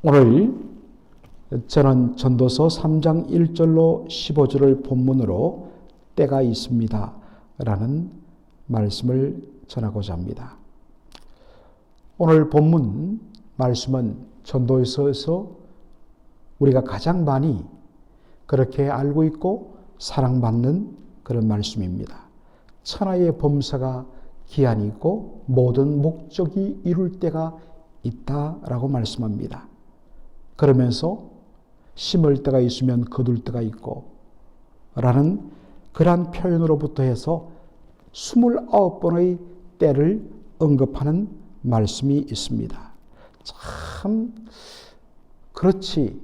오늘 저는 전도서 3장 1절로 15절을 본문으로 때가 있습니다 라는 말씀을 전하고자 합니다. 오늘 본문 말씀은 전도서에서 우리가 가장 많이 그렇게 알고 있고 사랑받는 그런 말씀입니다. 천하의 범사가 기한이 있고 모든 목적이 이룰 때가 있다라고 말씀합니다. 그러면서 심을 때가 있으면 거둘 때가 있고 라는 그러한 표현으로부터 해서 29번의 때를 언급하는 말씀이 있습니다. 참 그렇지.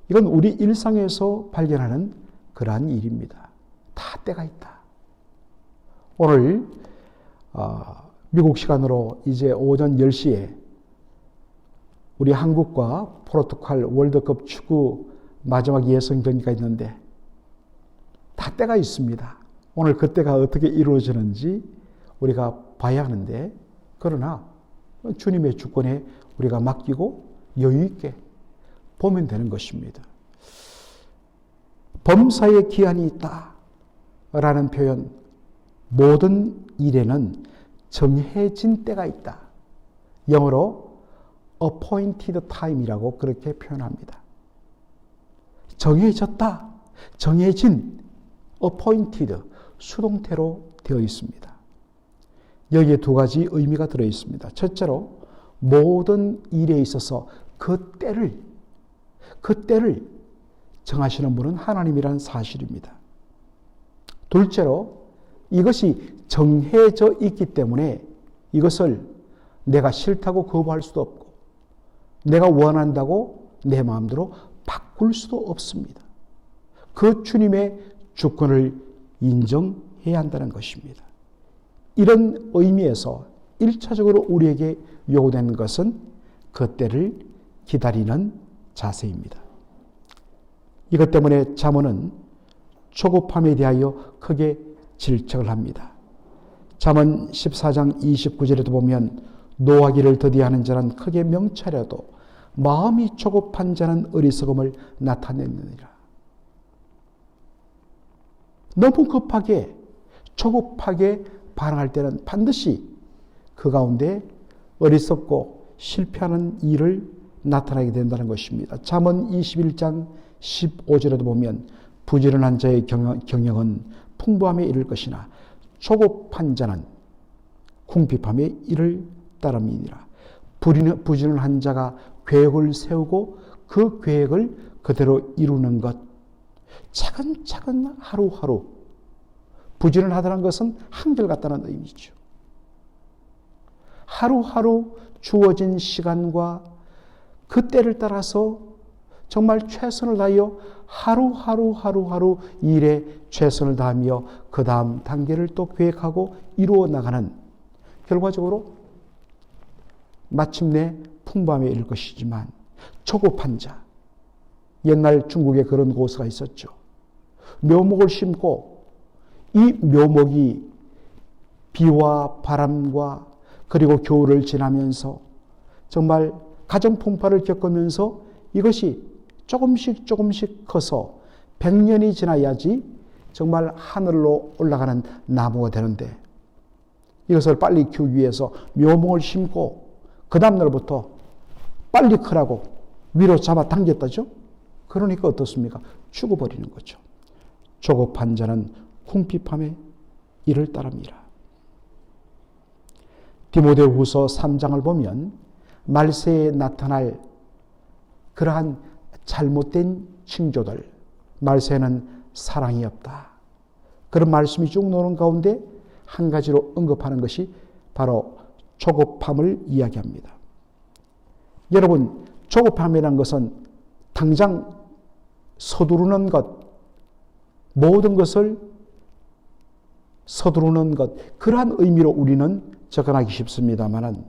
이건 우리 일상에서 발견하는 그러한 일입니다. 다 때가 있다. 오늘 미국 시간으로 이제 오전 10시에 우리 한국과 포르투갈 월드컵 축구 마지막 예선 경기가 있는데 다 때가 있습니다. 오늘 그 때가 어떻게 이루어지는지 우리가 봐야 하는데 그러나 주님의 주권에 우리가 맡기고 여유 있게 보면 되는 것입니다. 범사에 기한이 있다라는 표현, 모든 일에는 정해진 때가 있다. 영어로 appointed time이라고 그렇게 표현합니다. 정해졌다, 정해진, appointed, 수동태로 되어 있습니다. 여기에 두 가지 의미가 들어 있습니다. 첫째로 모든 일에 있어서 그 때를 정하시는 분은 하나님이라는 사실입니다. 둘째로 이것이 정해져 있기 때문에 이것을 내가 싫다고 거부할 수도 없고 내가 원한다고 내 마음대로 바꿀 수도 없습니다. 그 주님의 주권을 인정해야 한다는 것입니다. 이런 의미에서 1차적으로 우리에게 요구되는 것은 그 때를 기다리는 자세입니다. 이것 때문에 잠언은 조급함에 대하여 크게 질책을 합니다. 잠언 14장 29절에도 보면 노하기를 더디하는 자는 크게 명철해도 마음이 조급한 자는 어리석음을 나타내느니라. 너무 급하게 조급하게 반응할 때는 반드시 그 가운데 어리석고 실패하는 일을 나타나게 된다는 것입니다. 잠언 21장 15절에도 보면 부지런한 자의 경영은 풍부함에 이를 것이나 조급한 자는 궁핍함에 이를 따름이니라. 부지런한 자가 계획을 세우고 그 계획을 그대로 이루는 것, 차근차근 하루하루. 부지런하다는 것은 한결같다는 의미죠. 하루하루 주어진 시간과 그 때를 따라서 정말 최선을 다하여 하루하루 일에 최선을 다하며 그 다음 단계를 또 계획하고 이루어 나가는, 결과적으로 마침내 풍부함에 이를 것이지만 조급한 자, 옛날 중국에 그런 고수가 있었죠. 묘목을 심고 이 묘목이 비와 바람과 그리고 겨울을 지나면서 정말 가정풍파를 겪으면서 이것이 조금씩 커서 100년이 지나야지 정말 하늘로 올라가는 나무가 되는데, 이것을 빨리 키우기 위해서 묘목을 심고 그 다음날부터 빨리 크라고 위로 잡아 당겼다죠. 그러니까 어떻습니까? 죽어버리는 거죠. 조급한 자는 궁핍함에 이를 따릅니다. 디모데후서 3장을 보면 말세에 나타날 그러한 잘못된 징조들, 말세에는 사랑이 없다, 그런 말씀이 쭉 나오는 가운데 한 가지로 언급하는 것이 바로 조급함을 이야기합니다. 여러분, 조급함이라는 것은 당장 서두르는 것, 모든 것을 서두르는 것, 그러한 의미로 우리는 접근하기 쉽습니다만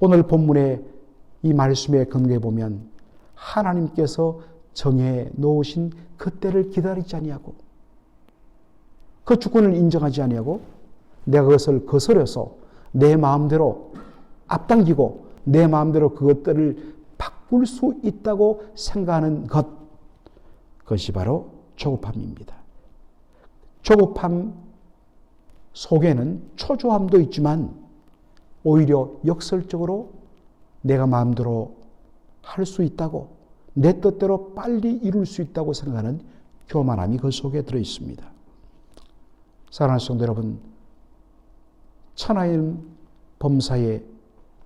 오늘 본문의 이 말씀에 근거해 보면 하나님께서 정해 놓으신 그 때를 기다리지 아니하고 그 주권을 인정하지 아니하고 내가 그것을 거스려서 내 마음대로 앞당기고 내 마음대로 그것들을 바꿀 수 있다고 생각하는 그것이 바로 조급함입니다. 조급함 속에는 초조함도 있지만 오히려 역설적으로 내가 마음대로 할 수 있다고, 내 뜻대로 빨리 이룰 수 있다고 생각하는 교만함이 그 속에 들어 있습니다. 사랑하는 성도 여러분, 천하의 범사에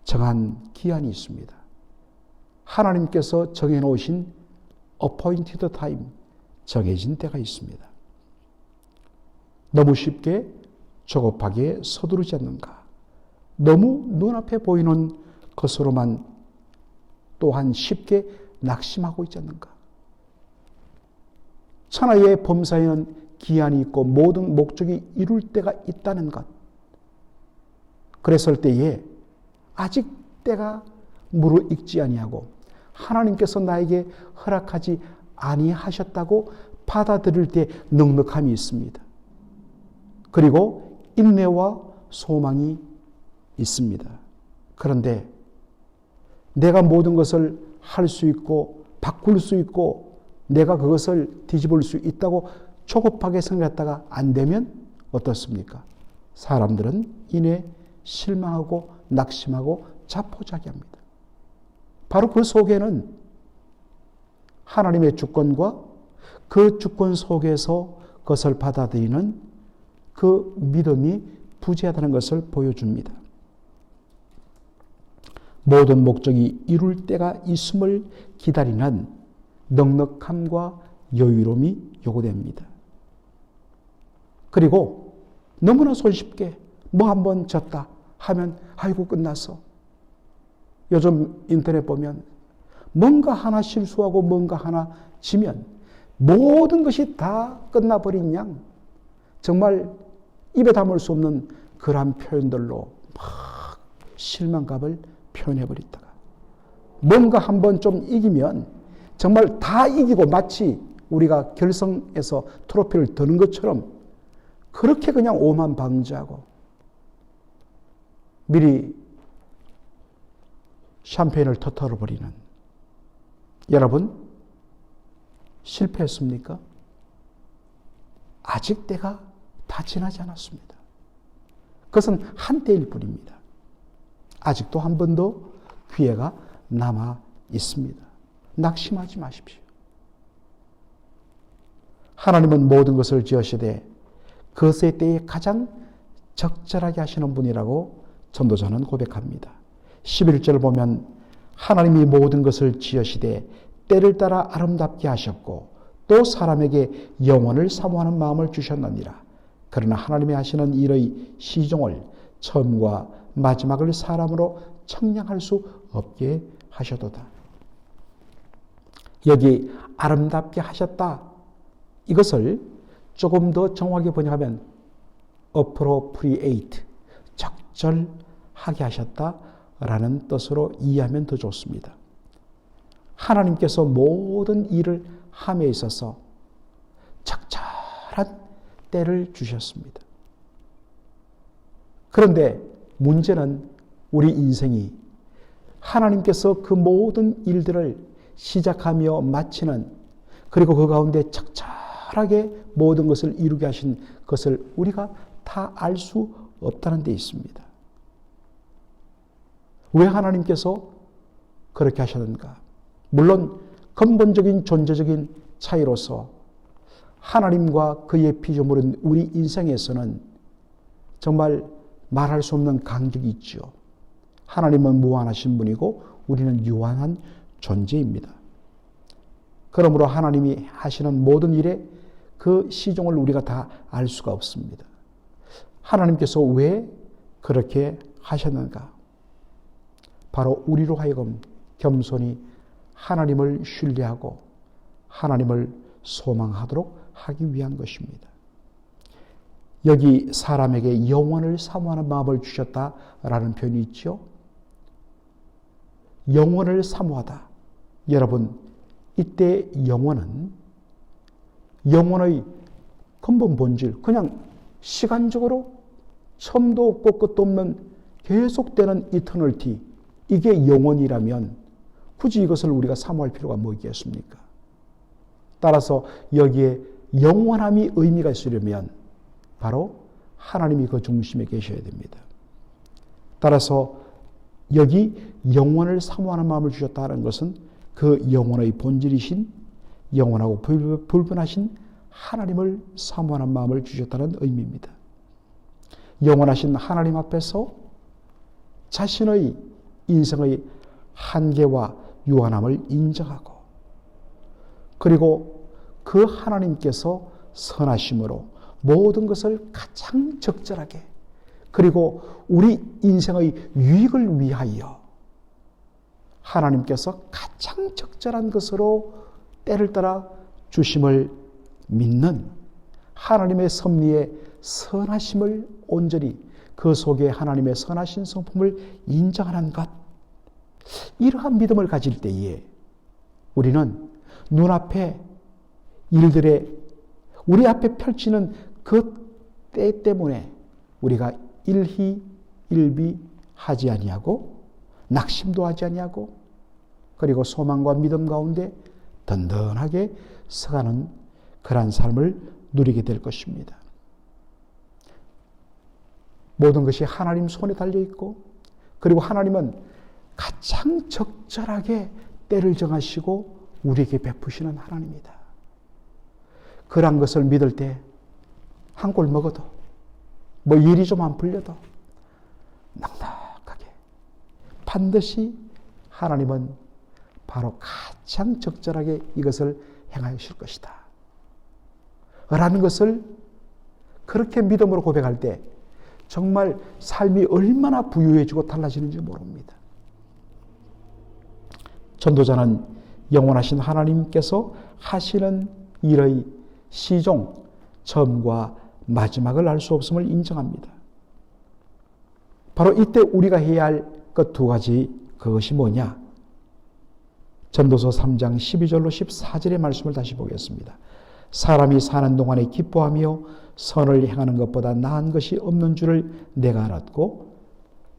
정한 기한이 있습니다. 하나님께서 정해놓으신 appointed time, 정해진 때가 있습니다. 너무 쉽게 조급하게 서두르지 않는가? 너무 눈앞에 보이는 것으로만 또한 쉽게 낙심하고 있지 않는가? 천하의 범사에는 기한이 있고 모든 목적이 이룰 때가 있다는 것. 그랬을 때에 아직 때가 무르익지 아니하고 하나님께서 나에게 허락하지 아니하셨다고 받아들일 때 넉넉함이 있습니다. 그리고 인내와 소망이 있습니다. 그런데 내가 모든 것을 할 수 있고 바꿀 수 있고 내가 그것을 뒤집을 수 있다고 조급하게 생각했다가 안 되면 어떻습니까? 사람들은 이내 실망하고 낙심하고 자포자기합니다. 바로 그 속에는 하나님의 주권과 그 주권 속에서 그것을 받아들이는 그 믿음이 부재하다는 것을 보여줍니다. 모든 목적이 이룰 때가 있음을 기다리는 넉넉함과 여유로움이 요구됩니다. 그리고 너무나 손쉽게 뭐 한번 졌다 하면 아이고 끝났어. 요즘 인터넷 보면 뭔가 하나 실수하고 뭔가 하나 지면 모든 것이 다 끝나버린 양, 정말 입에 담을 수 없는 그러한 표현들로 막 실망감을 표현해버렸다가 뭔가 한번 좀 이기면 정말 다 이기고 마치 우리가 결승에서 트로피를 드는 것처럼 그렇게 그냥 오만방자하고 미리 샴페인을 터뜨려버리는, 여러분 실패했습니까? 아직 때가 다 지나지 않았습니다. 그것은 한때일 뿐입니다. 아직도 한 번 더 기회가 남아 있습니다. 낙심하지 마십시오. 하나님은 모든 것을 지으시되 그것의 때에 가장 적절하게 하시는 분이라고 전도자는 고백합니다. 11절 보면 하나님이 모든 것을 지으시되 때를 따라 아름답게 하셨고 또 사람에게 영원을 사모하는 마음을 주셨느니라. 그러나 하나님이 하시는 일의 시종을 처음과 마지막을 사람으로 청량할 수 없게 하셔도다. 여기 아름답게 하셨다. 이것을 조금 더 정확하게 번역하면 appropriate, 적절하게 하셨다라는 뜻으로 이해하면 더 좋습니다. 하나님께서 모든 일을 함에 있어서 적절한 때를 주셨습니다. 그런데 문제는 우리 인생이 하나님께서 그 모든 일들을 시작하며 마치는, 그리고 그 가운데 적절하게 모든 것을 이루게 하신 것을 우리가 다 알 수 없다는 데 있습니다. 왜 하나님께서 그렇게 하셨는가? 물론 근본적인 존재적인 차이로서 하나님과 그의 피조물은 우리 인생에서는 정말 말할 수 없는 간격이 있죠. 하나님은 무한하신 분이고 우리는 유한한 존재입니다. 그러므로 하나님이 하시는 모든 일에 그 시종을 우리가 다 알 수가 없습니다. 하나님께서 왜 그렇게 하셨는가? 바로 우리로 하여금 겸손히 하나님을 신뢰하고 하나님을 소망하도록 하기 위한 것입니다. 여기 사람에게 영원을 사모하는 마음을 주셨다라는 표현이 있죠. 영원을 사모하다. 여러분, 이때 영원은 영원의 근본 본질, 그냥 시간적으로 처음도 없고 끝도 없는 계속되는 이터널티, 이게 영원이라면 굳이 이것을 우리가 사모할 필요가 뭐 있겠습니까? 따라서 여기에 영원함이 의미가 있으려면 바로 하나님이 그 중심에 계셔야 됩니다. 따라서 여기 영원을 사모하는 마음을 주셨다는 것은 그 영원의 본질이신 영원하고 불변하신 하나님을 사모하는 마음을 주셨다는 의미입니다. 영원하신 하나님 앞에서 자신의 인생의 한계와 유한함을 인정하고 그리고 그 하나님께서 선하심으로 모든 것을 가장 적절하게 그리고 우리 인생의 유익을 위하여 하나님께서 가장 적절한 것으로 때를 따라 주심을 믿는 하나님의 섭리의 선하심을 온전히 그 속에 하나님의 선하신 성품을 인정하는 것, 이러한 믿음을 가질 때에 우리는 눈앞에 일들에 우리 앞에 펼치는 그 때 때문에 우리가 일희일비하지 아니하고 낙심도 하지 아니하고 그리고 소망과 믿음 가운데 든든하게 서가는 그러한 삶을 누리게 될 것입니다. 모든 것이 하나님 손에 달려있고 그리고 하나님은 가장 적절하게 때를 정하시고 우리에게 베푸시는 하나님이다. 그러한 것을 믿을 때 한 골 먹어도 뭐 일이 좀 안 풀려도 넉넉하게 반드시 하나님은 바로 가장 적절하게 이것을 행하실 것이다. 라는 것을 그렇게 믿음으로 고백할 때 정말 삶이 얼마나 부유해지고 달라지는지 모릅니다. 전도자는 영원하신 하나님께서 하시는 일의 시종, 처음과 마지막을 알 수 없음을 인정합니다. 바로 이때 우리가 해야 할 것 두 가지, 그것이 뭐냐? 전도서 3장 12절로 14절의 말씀을 다시 보겠습니다. 사람이 사는 동안에 기뻐하며 선을 행하는 것보다 나은 것이 없는 줄을 내가 알았고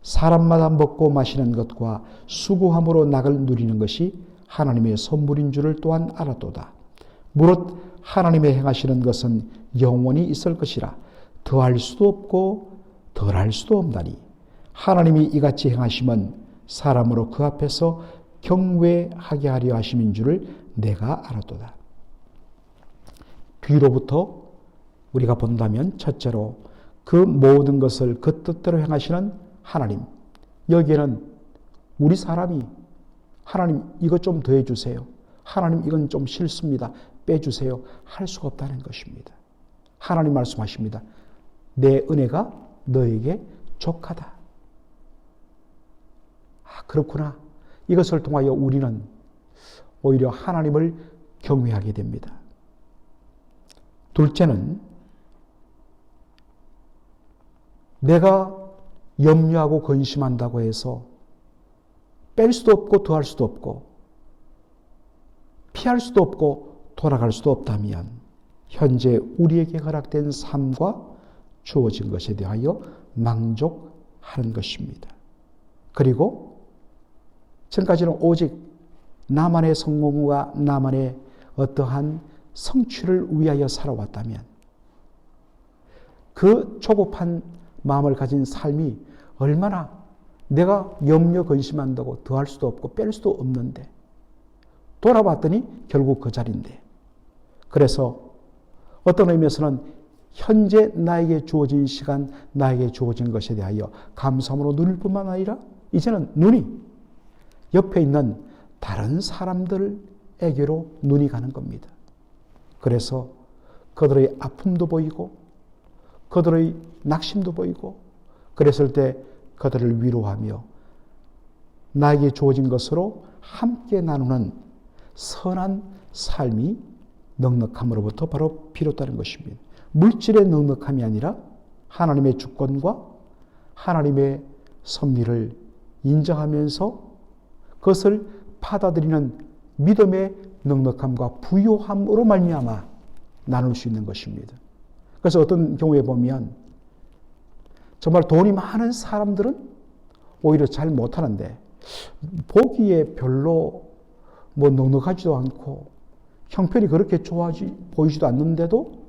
사람마다 먹고 마시는 것과 수고함으로 낙을 누리는 것이 하나님의 선물인 줄을 또한 알았도다. 무릇 하나님의 행하시는 것은 영원히 있을 것이라 더할 수도 없고 덜할 수도 없나니 하나님이 이같이 행하심은 사람으로 그 앞에서 경외하게 하려 하심인 줄을 내가 알았도다. 뒤로부터 우리가 본다면 첫째로 그 모든 것을 그 뜻대로 행하시는 하나님, 여기에는 우리 사람이 하나님 이것 좀 더해 주세요, 하나님 이건 좀 싫습니다, 빼주세요 할 수가 없다는 것입니다. 하나님 말씀하십니다. 내 은혜가 너에게 족하다. 그렇구나. 이것을 통하여 우리는 오히려 하나님을 경외하게 됩니다. 둘째는 내가 염려하고 근심한다고 해서 뺄 수도 없고 더할 수도 없고 피할 수도 없고 돌아갈 수도 없다면 현재 우리에게 허락된 삶과 주어진 것에 대하여 만족하는 것입니다. 그리고 지금까지는 오직 나만의 성공과 나만의 어떠한 성취를 위하여 살아왔다면 그 조급한 마음을 가진 삶이 얼마나 내가 염려 근심한다고 더할 수도 없고 뺄 수도 없는데 돌아봤더니 결국 그 자리인데, 그래서 어떤 의미에서는 현재 나에게 주어진 시간, 나에게 주어진 것에 대하여 감사함으로 눈을 뿐만 아니라 이제는 눈이 옆에 있는 다른 사람들에게로 눈이 가는 겁니다. 그래서 그들의 아픔도 보이고 그들의 낙심도 보이고 그랬을 때 그들을 위로하며 나에게 주어진 것으로 함께 나누는 선한 삶이 넉넉함으로부터 바로 비롯되는 것입니다. 물질의 넉넉함이 아니라 하나님의 주권과 하나님의 섭리를 인정하면서 그것을 받아들이는 믿음의 넉넉함과 부요함으로 말미암아 나눌 수 있는 것입니다. 그래서 어떤 경우에 보면 정말 돈이 많은 사람들은 오히려 잘 못하는데 보기에 별로 넉넉하지도 않고 형편이 그렇게 보이지도 않는데도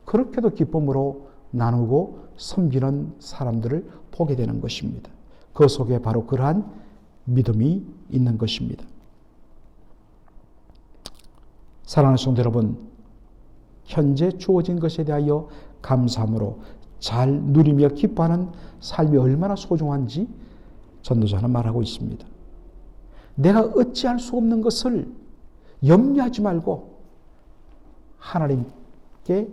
그렇게도 기쁨으로 나누고 섬기는 사람들을 보게 되는 것입니다. 그 속에 바로 그러한 믿음이 있는 것입니다. 사랑하는 성도 여러분, 현재 주어진 것에 대하여 감사함으로 잘 누리며 기뻐하는 삶이 얼마나 소중한지 전도자는 말하고 있습니다. 내가 어찌할 수 없는 것을 염려하지 말고 하나님께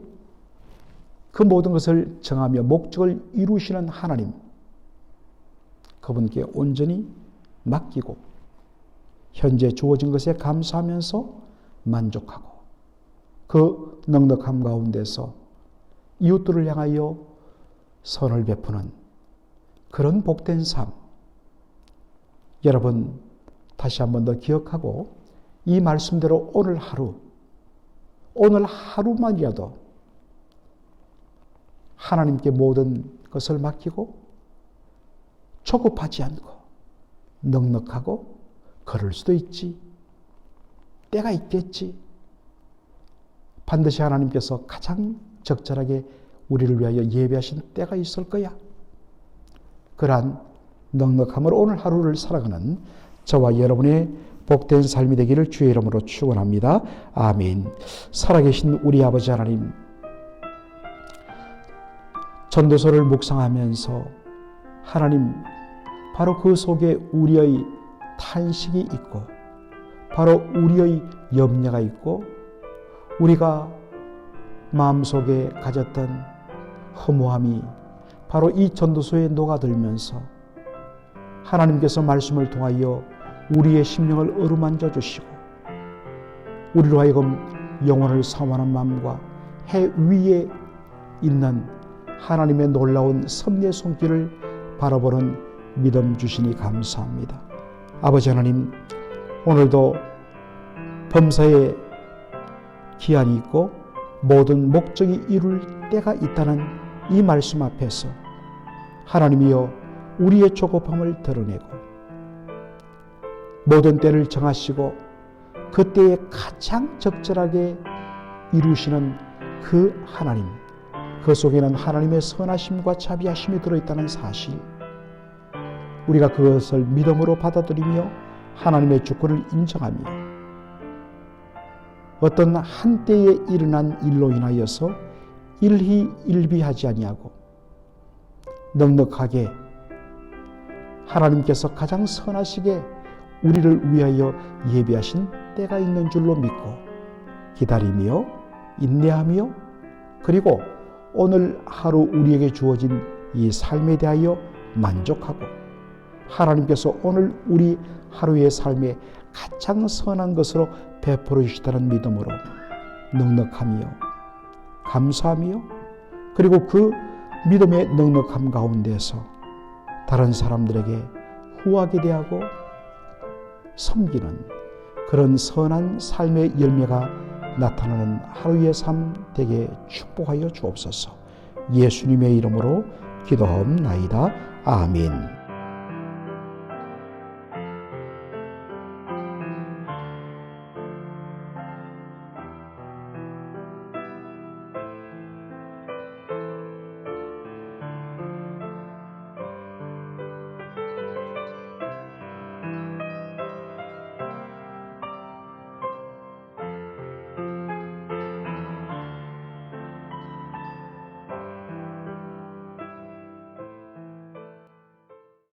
그 모든 것을 정하며 목적을 이루시는 하나님, 그분께 온전히 맡기고 현재 주어진 것에 감사하면서 만족하고 그 넉넉함 가운데서 이웃들을 향하여 선을 베푸는 그런 복된 삶, 여러분 다시 한 번 더 기억하고 이 말씀대로 오늘 하루만이라도 하나님께 모든 것을 맡기고 조급하지 않고 넉넉하고 그럴 수도 있지, 때가 있겠지, 반드시 하나님께서 가장 적절하게 우리를 위하여 예배하신 때가 있을 거야. 그러한 넉넉함으로 오늘 하루를 살아가는 저와 여러분의 복된 삶이 되기를 주의 이름으로 축원합니다. 아멘. 살아계신 우리 아버지 하나님, 전도서를 묵상하면서 하나님, 바로 그 속에 우리의 탄식이 있고 바로 우리의 염려가 있고 우리가 마음속에 가졌던 허무함이 바로 이 전도서에 녹아들면서 하나님께서 말씀을 통하여 우리의 심령을 어루만져 주시고 우리로 하여금 영혼을 사모하는 마음과 해 위에 있는 하나님의 놀라운 섭리의 손길을 바라보는 믿음 주시니 감사합니다. 아버지 하나님, 오늘도 범사에 기한이 있고 모든 목적이 이룰 때가 있다는 이 말씀 앞에서 하나님이여 우리의 조급함을 드러내고 모든 때를 정하시고 그 때에 가장 적절하게 이루시는 그 하나님, 그 속에는 하나님의 선하심과 자비하심이 들어있다는 사실, 우리가 그것을 믿음으로 받아들이며 하나님의 주권을 인정하며 어떤 한때에 일어난 일로 인하여서 일희일비하지 아니하고 넉넉하게 하나님께서 가장 선하시게 우리를 위하여 예비하신 때가 있는 줄로 믿고 기다리며 인내하며 그리고 오늘 하루 우리에게 주어진 이 삶에 대하여 만족하고 하나님께서 오늘 우리 하루의 삶에 가장 선한 것으로 베풀어 주시다는 믿음으로 넉넉하며 감사하며 그리고 그 믿음의 넉넉함 가운데서 다른 사람들에게 후하게 대하고 섬기는 그런 선한 삶의 열매가 나타나는 하루의 삶 되게 축복하여 주옵소서. 예수님의 이름으로 기도하옵나이다. 아멘.